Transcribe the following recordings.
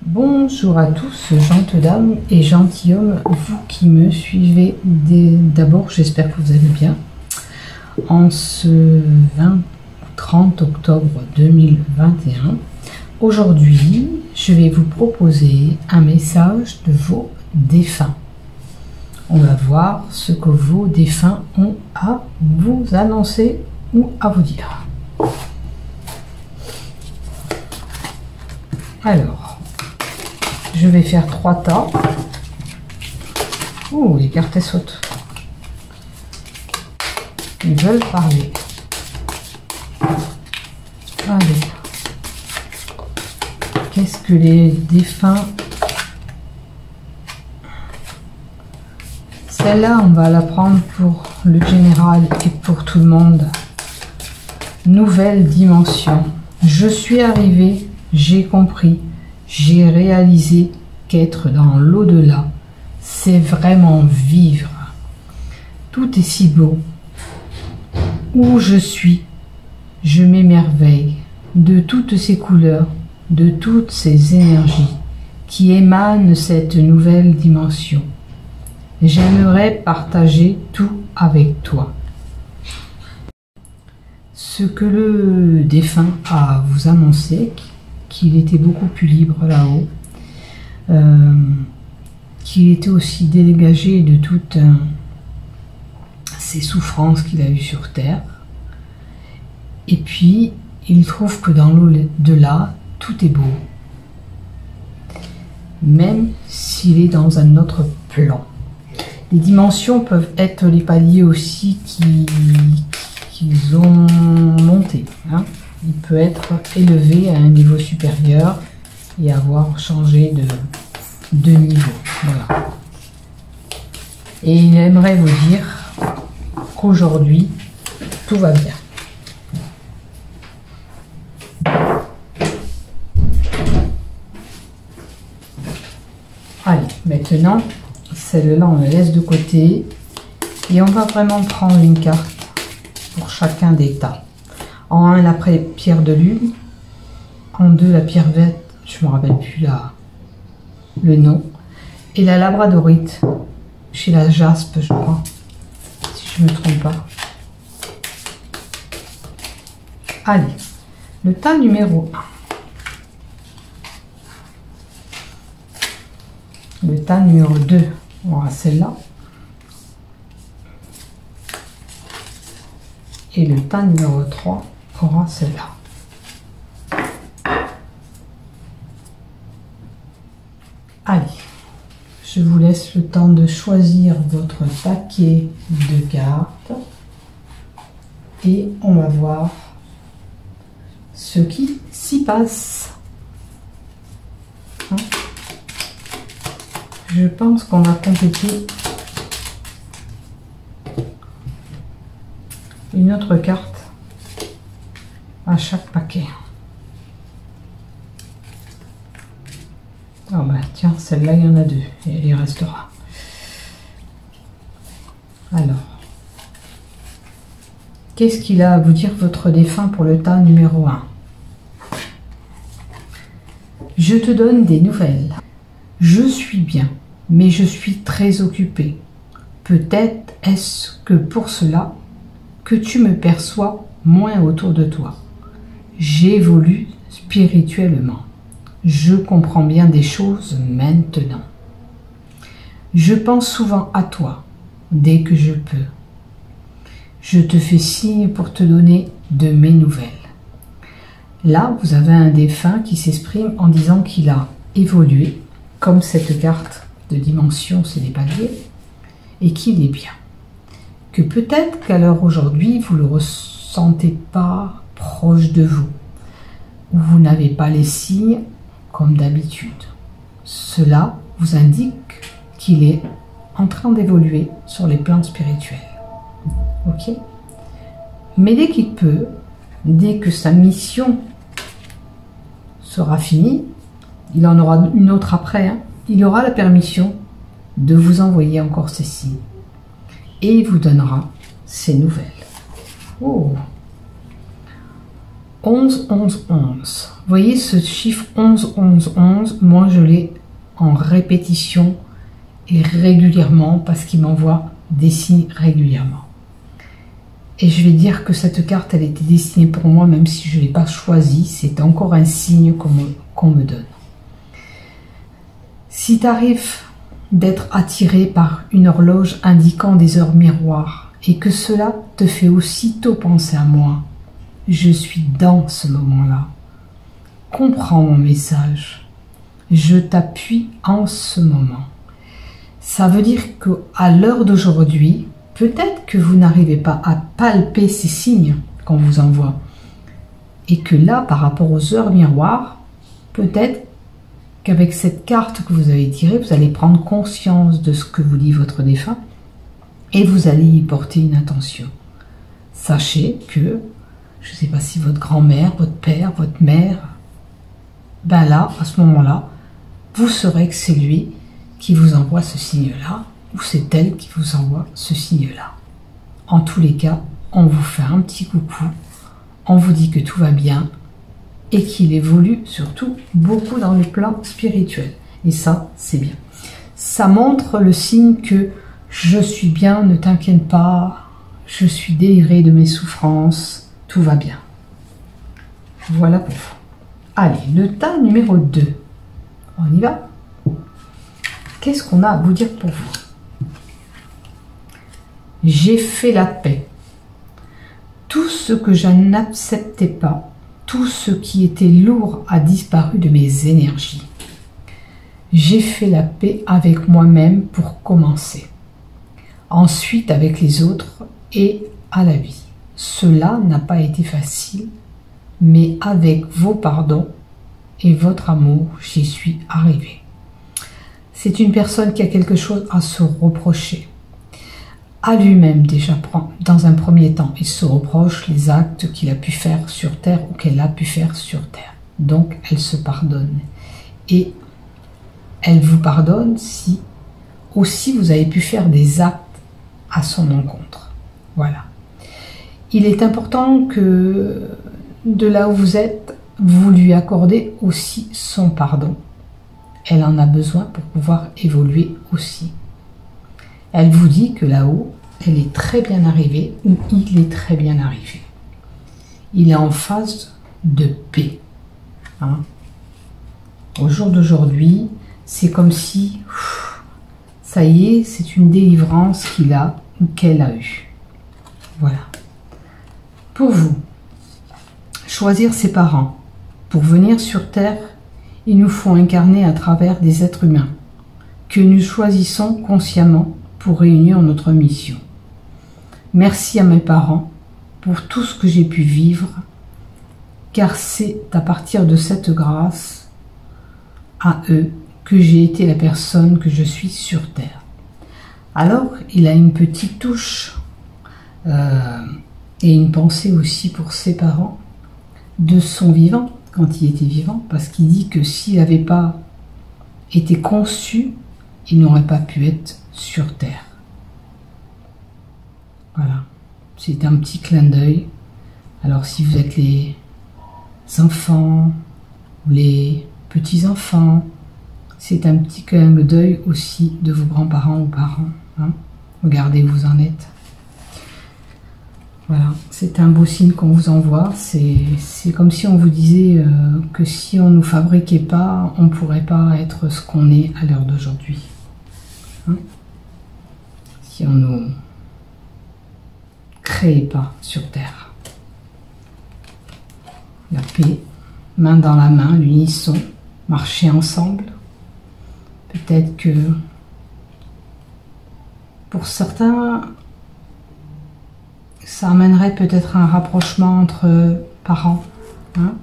Bonjour à tous, gentes dames et gentilshommes, vous qui me suivez. D'abord, j'espère que vous allez bien. En ce 30 octobre 2021, aujourd'hui, je vais vous proposer un message de vos défunts. On va voir ce que vos défunts ont à vous annoncer ou à vous dire. Alors, je vais faire 3 tas. Oh, les cartes sautent. Ils veulent parler. Allez. Qu'est-ce que les défunts... Celle-là, on va la prendre pour le général et pour tout le monde. Nouvelle dimension. Je suis arrivé, j'ai compris, j'ai réalisé qu'être dans l'au-delà, c'est vraiment vivre. Tout est si beau. Où je suis, je m'émerveille de toutes ces couleurs, de toutes ces énergies qui émanent cette nouvelle dimension. J'aimerais partager tout avec toi. Ce que le défunt a à vous annoncer, qu'il était beaucoup plus libre là-haut, qu'il était aussi dégagé de toutes ces souffrances qu'il a eues sur Terre. Et puis, il trouve que dans l'au-delà, tout est beau. Même s'il est dans un autre plan. Les dimensions peuvent être les paliers aussi qu'ils ont monté. Hein. Il peut être élevé à un niveau supérieur et avoir changé de niveau. Voilà. Et il aimerait vous dire qu'aujourd'hui, tout va bien. Allez, maintenant, celle-là, on la laisse de côté. Et on va vraiment prendre une carte pour chacun des tas. En 1, la pierre de lune. En 2, la pierre verte. Je ne me rappelle plus le nom. Et la labradorite. Chez la jaspe, je crois. Si je ne me trompe pas. Allez. Le tas numéro 1. Le tas numéro 2. On aura celle-là. Et le tas numéro 3 aura celle-là. Allez, je vous laisse le temps de choisir votre paquet de cartes. Et on va voir ce qui s'y passe. Hein? Je pense qu'on va compléter une autre carte à chaque paquet. Ah bah tiens, celle-là il y en a 2 et elle y restera. Alors, qu'est-ce qu'il a à vous dire votre défunt pour le tas numéro 1? Je te donne des nouvelles. Je suis bien, mais je suis très occupée. Peut-être est-ce que pour cela que tu me perçois moins autour de toi. J'évolue spirituellement. Je comprends bien des choses maintenant. Je pense souvent à toi dès que je peux. Je te fais signe pour te donner de mes nouvelles. Là, vous avez un défunt qui s'exprime en disant qu'il a évolué, comme cette carte de dimension, c'est des paliers, et qu'il est bien. Que peut-être qu'à l'heure aujourd'hui, vous ne le ressentez pas proche de vous, ou vous n'avez pas les signes comme d'habitude. Cela vous indique qu'il est en train d'évoluer sur les plans spirituels. Ok? Mais dès qu'il peut, dès que sa mission sera finie, il en aura une autre après, hein, il aura la permission de vous envoyer encore ces signes. Et il vous donnera ses nouvelles. Oh! 11, 11, 11. Vous voyez ce chiffre 11, 11, 11, moi je l'ai en répétition et régulièrement parce qu'il m'envoie des signes régulièrement. Et je vais dire que cette carte, elle était destinée pour moi, même si je ne l'ai pas choisie. C'est encore un signe qu'on me donne. Si tu arrives d'être attiré par une horloge indiquant des heures miroirs et que cela te fait aussitôt penser à moi, je suis dans ce moment-là. Comprends mon message. Je t'appuie en ce moment. Ça veut dire qu'à l'heure d'aujourd'hui, peut-être que vous n'arrivez pas à palper ces signes qu'on vous envoie. Et que là, par rapport aux heures miroirs, peut-être qu'avec cette carte que vous avez tirée, vous allez prendre conscience de ce que vous dit votre défunt et vous allez y porter une attention. Sachez que, je ne sais pas si votre grand-mère, votre père, votre mère, ben là, à ce moment-là, vous saurez que c'est lui qui vous envoie ce signe-là, ou c'est elle qui vous envoie ce signe-là. En tous les cas, on vous fait un petit coucou, on vous dit que tout va bien, et qu'il évolue surtout beaucoup dans le plan spirituel. Et ça, c'est bien. Ça montre le signe que je suis bien, ne t'inquiète pas, je suis délivré de mes souffrances, tout va bien. Voilà pour vous. Allez, le tas numéro 2. On y va? Qu'est-ce qu'on a à vous dire pour vous? J'ai fait la paix. Tout ce que je n'acceptais pas, tout ce qui était lourd a disparu de mes énergies. J'ai fait la paix avec moi-même pour commencer. Ensuite avec les autres et à la vie. Cela n'a pas été facile, mais avec vos pardons et votre amour, j'y suis arrivée. C'est une personne qui a quelque chose à se reprocher. À lui-même déjà, dans un premier temps, il se reproche les actes qu'il a pu faire sur Terre ou qu'elle a pu faire sur Terre. Donc, elle se pardonne. Et elle vous pardonne si aussi vous avez pu faire des actes à son encontre. Voilà. Il est important que de là où vous êtes, vous lui accordez aussi son pardon. Elle en a besoin pour pouvoir évoluer aussi. Elle vous dit que là-haut, elle est très bien arrivée ou il est très bien arrivé. Il est en phase de paix. Hein. Au jour d'aujourd'hui, c'est comme si, ça y est, c'est une délivrance qu'il a ou qu'elle a eue. Voilà. Pour vous, choisir ses parents. Pour venir sur Terre, il nous faut incarner à travers des êtres humains que nous choisissons consciemment pour réunir notre mission. Merci à mes parents pour tout ce que j'ai pu vivre, car c'est à partir de cette grâce à eux que j'ai été la personne que je suis sur Terre. Alors, il a une petite touche et une pensée aussi pour ses parents de son vivant, quand il était vivant, parce qu'il dit que s'il n'avait pas été conçu, il n'aurait pas pu être sur Terre. Voilà, c'est un petit clin d'œil. Alors si vous êtes les enfants, ou les petits-enfants, c'est un petit clin d'œil aussi de vos grands-parents ou parents. Hein. Regardez où vous en êtes. Voilà, c'est un beau signe qu'on vous envoie. C'est comme si on vous disait que si on ne nous fabriquait pas, on ne pourrait pas être ce qu'on est à l'heure d'aujourd'hui. Hein? Si on ne nous créait pas sur Terre. La paix, main dans la main, l'unisson, marcher ensemble. Peut-être que pour certains, ça amènerait peut-être un rapprochement entre parents. Hein?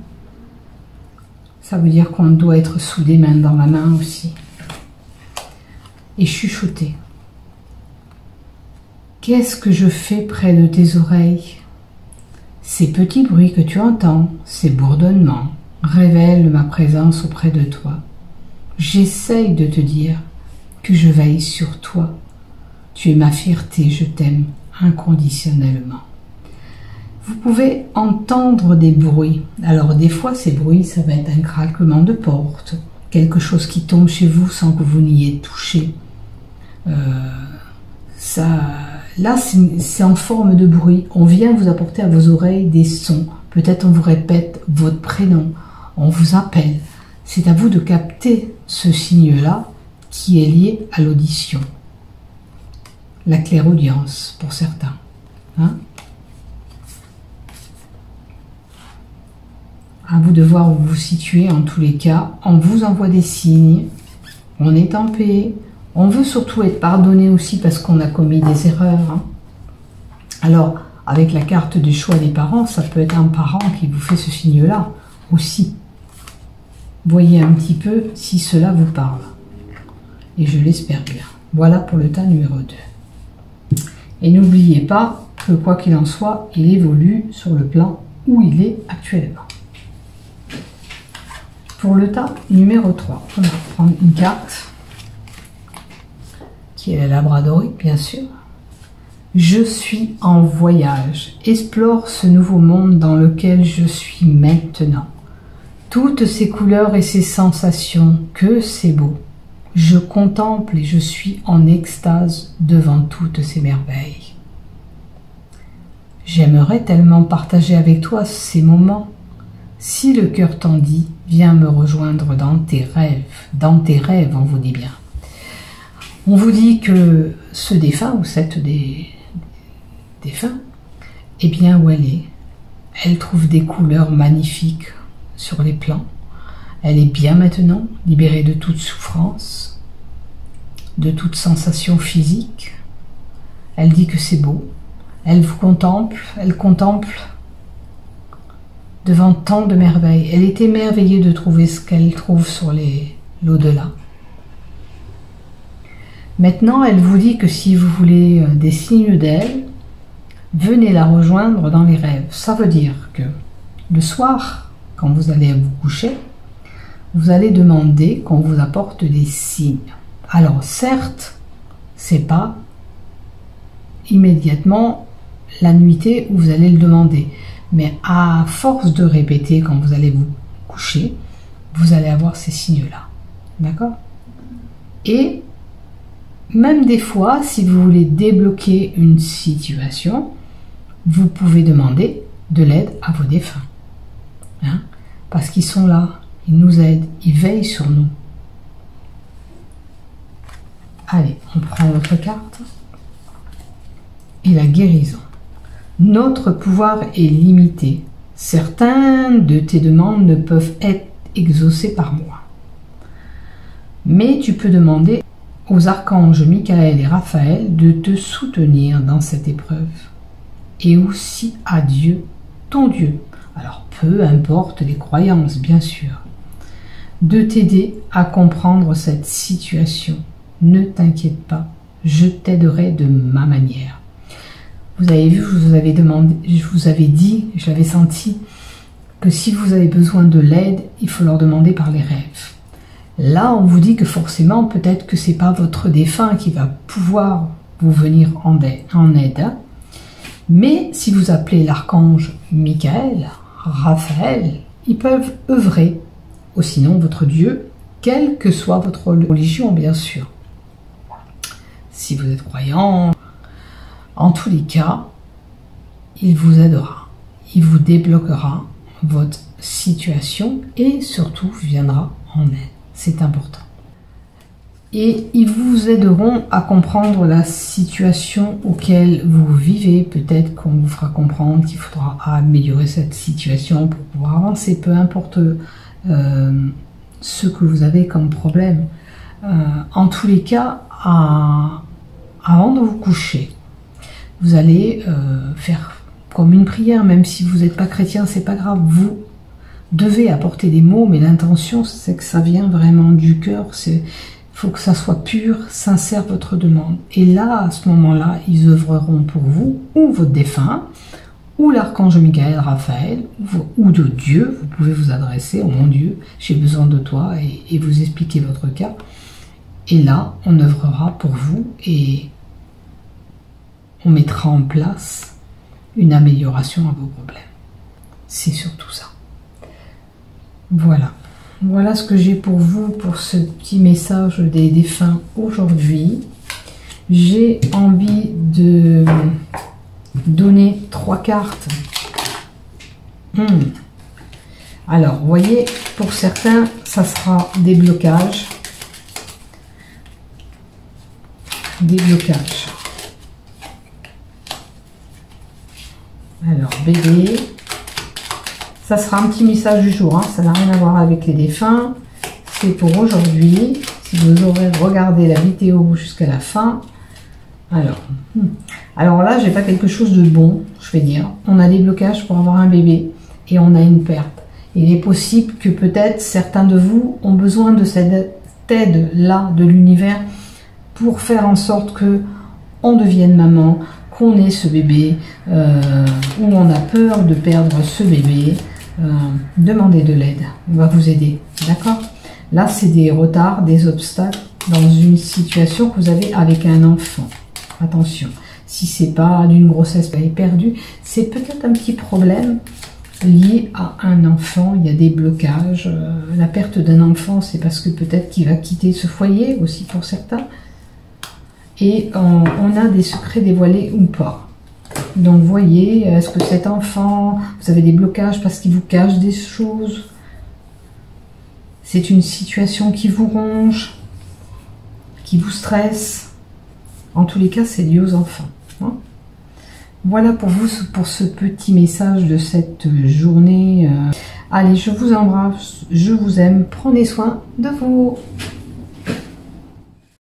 Ça veut dire qu'on doit être soudés main dans la main aussi. Et chuchoter. Qu'est-ce que je fais près de tes oreilles? Ces petits bruits que tu entends, ces bourdonnements, révèlent ma présence auprès de toi. J'essaye de te dire que je veille sur toi. Tu es ma fierté, je t'aime inconditionnellement. Vous pouvez entendre des bruits. Alors des fois, ces bruits, ça va être un craquement de porte, quelque chose qui tombe chez vous sans que vous n'y ayez touché. Là, c'est en forme de bruit. On vient vous apporter à vos oreilles des sons. Peut-être on vous répète votre prénom, on vous appelle. C'est à vous de capter ce signe-là qui est lié à l'audition. La clairaudience, pour certains. Hein? À vous de voir où vous vous situez en tous les cas. On vous envoie des signes. On est en paix. On veut surtout être pardonné aussi parce qu'on a commis des erreurs. Hein. Alors, avec la carte du choix des parents, ça peut être un parent qui vous fait ce signe-là aussi. Voyez un petit peu si cela vous parle. Et je l'espère bien. Voilà pour le tas numéro 2. Et n'oubliez pas que quoi qu'il en soit, il évolue sur le plan où il est actuellement. Pour le tas numéro 3, on va prendre une carte qui est la labradorite, bien sûr. Je suis en voyage. Explore ce nouveau monde dans lequel je suis maintenant. Toutes ces couleurs et ces sensations, que c'est beau. Je contemple et je suis en extase devant toutes ces merveilles. J'aimerais tellement partager avec toi ces moments. Si le cœur t'en dit, viens me rejoindre dans tes rêves. Dans tes rêves, on vous dit bien. On vous dit que ce défunt ou cette défunt, eh bien où elle est, elle trouve des couleurs magnifiques sur les plans. Elle est bien maintenant, libérée de toute souffrance, de toute sensation physique. Elle dit que c'est beau. Elle vous contemple, elle contemple devant tant de merveilles. Elle est émerveillée de trouver ce qu'elle trouve sur l'au-delà. Maintenant, elle vous dit que si vous voulez des signes d'elle, venez la rejoindre dans les rêves. Ça veut dire que le soir, quand vous allez vous coucher, vous allez demander qu'on vous apporte des signes. Alors certes, c'est pas immédiatement la nuitée où vous allez le demander, mais à force de répéter quand vous allez vous coucher, vous allez avoir ces signes-là. D'accord? Et même des fois, si vous voulez débloquer une situation, vous pouvez demander de l'aide à vos défunts. Hein? Parce qu'ils sont là, ils nous aident, ils veillent sur nous. Allez, on prend notre carte. Et la guérison. Notre pouvoir est limité. Certaines de tes demandes ne peuvent être exaucées par moi. Mais tu peux demander aux archanges Michael et Raphaël de te soutenir dans cette épreuve. Et aussi à Dieu, ton Dieu. Alors peu importe les croyances, bien sûr. De t'aider à comprendre cette situation. Ne t'inquiète pas, je t'aiderai de ma manière. Vous avez vu, je vous avais demandé, je vous avais dit, j'avais senti que si vous avez besoin de l'aide, il faut leur demander par les rêves. Là, on vous dit que forcément, peut-être que c'est pas votre défunt qui va pouvoir vous venir en aide. Hein. Mais si vous appelez l'archange Michael, Raphaël, ils peuvent œuvrer. Ou sinon, votre Dieu, quelle que soit votre religion, bien sûr. Si vous êtes croyant, en tous les cas, il vous aidera. Il vous débloquera votre situation et surtout viendra en aide. C'est important. Et ils vous aideront à comprendre la situation auquel vous vivez. Peut-être qu'on vous fera comprendre qu'il faudra améliorer cette situation pour pouvoir avancer. Peu importe ce que vous avez comme problème. En tous les cas, avant de vous coucher, vous allez faire comme une prière, même si vous n'êtes pas chrétien, c'est pas grave. Vous devez apporter des mots, mais l'intention, c'est que ça vient vraiment du cœur. Il faut que ça soit pur, sincère votre demande. Et là, à ce moment-là, ils œuvreront pour vous, ou votre défunt, ou l'archange Michael, Raphaël, ou de Dieu. Vous pouvez vous adresser, oh mon Dieu, j'ai besoin de toi, et vous expliquer votre cas. Et là, on œuvrera pour vous, et on mettra en place une amélioration à vos problèmes. C'est surtout ça. Voilà. Voilà ce que j'ai pour vous pour ce petit message des défunts aujourd'hui. J'ai envie de donner 3 cartes. Alors, vous voyez, pour certains, ça sera des blocages. Des blocages. Alors, bébé. Ça sera un petit message du jour, hein. Ça n'a rien à voir avec les défunts. C'est pour aujourd'hui. Si vous aurez regardé la vidéo jusqu'à la fin. Alors là, j'ai pas quelque chose de bon, je vais dire. On a des blocages pour avoir un bébé et on a une perte. Il est possible que peut-être certains de vous ont besoin de cette aide-là de l'univers pour faire en sorte que on devienne maman, qu'on ait ce bébé, ou on a peur de perdre ce bébé. Demandez de l'aide, on va vous aider, d'accord? Là, c'est des retards, des obstacles dans une situation que vous avez avec un enfant. Attention, si c'est pas d'une grossesse perdue, c'est peut-être un petit problème lié à un enfant. Il y a des blocages. La perte d'un enfant, c'est parce que peut-être qu'il va quitter ce foyer aussi pour certains. Et on a des secrets dévoilés ou pas. Donc, voyez, est-ce que cet enfant, vous avez des blocages parce qu'il vous cache des choses? C'est une situation qui vous ronge, qui vous stresse. En tous les cas, c'est lié aux enfants. Hein. Voilà pour vous, pour ce petit message de cette journée. Allez, je vous embrasse, je vous aime, prenez soin de vous.